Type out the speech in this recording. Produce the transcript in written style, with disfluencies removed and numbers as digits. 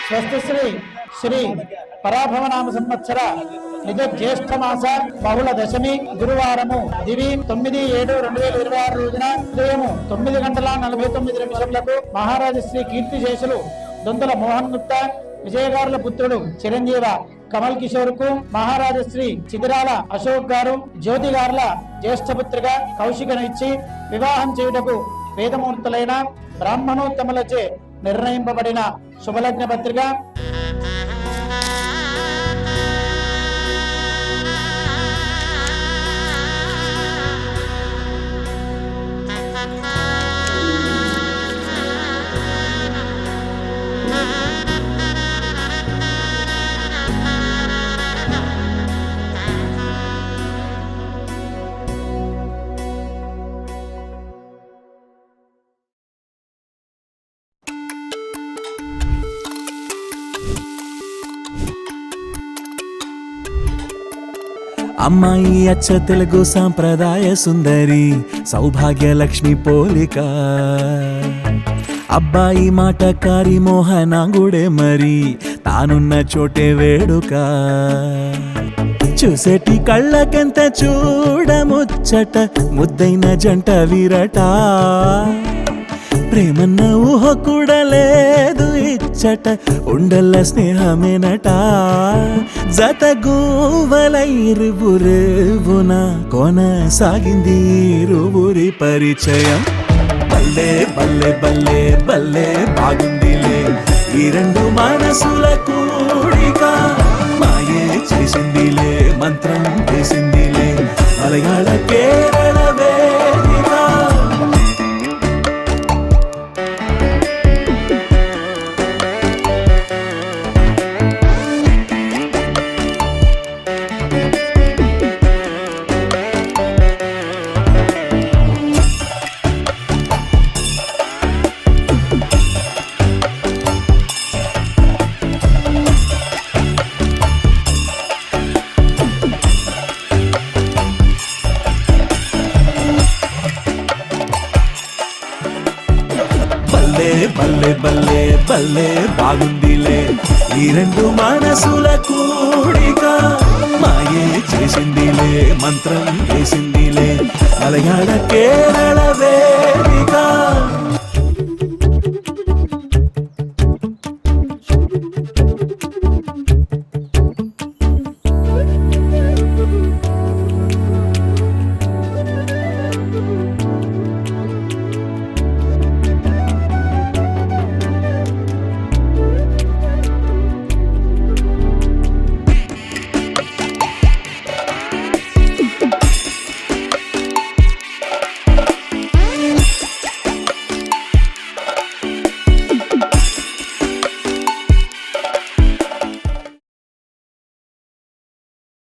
స్వస్తి శ్రీ పరాభవనామ సంవత్సర నిజ జ్యేష్ఠ మాస బహుళ దశమి గురువారము దివి 9/7/2026 రోజున ఉదయం 9:49 మహారాజు శ్రీ కీర్తిశేషులు దొంతల మోహన్ గుప్తా విజయగారుల పుత్రుడు చిరంజీవ కమల్ కిషోర్ కు మహారాజు శ్రీ చిదిరాల అశోక్ గారు జ్యోతి గారుల జ్యేష్ఠపుత్రిగా కౌశికను ఇచ్చి వివాహం చేయుటకు వేదమూర్తులైన బ్రాహ్మణోత్తములచే నిర్ణయింపబడిన శుభలగ్న పత్రిక. అమ్మాయి అచ్చ తెలుగు సాంప్రదాయ సుందరి సౌభాగ్యలక్ష్మి పోలిక, అబ్బాయి మాటకారి మోహనాంగుడే మరి తానున్న చోటే వేడుక. చూసేటి కళ్ళకెంత చూడముచ్చట ముద్దైన జంట వీరట, ప్రేమన్న ఊహ కూడా లేదు ఇచ్చట ఉండల్ల స్నేహమేనట. జత గూవలైరువురేవున కొనసాగింది ఇరువురి పరిచయం. బల్లే బల్లే బల్లే బల్లే బాగుందిలే ఈ రెండు మనసుల కూడిక, మాయే చేసిందిలే మంత్రం వేసిందిలే మలయాళ కేరళ వేదిక. బల్లే బల్లే బల్లే బాగుందిలే ఈ రెండు మనసుల కూడిక, మాయే చేసిందిలే మంత్రం వేసిందిలే మలయాళ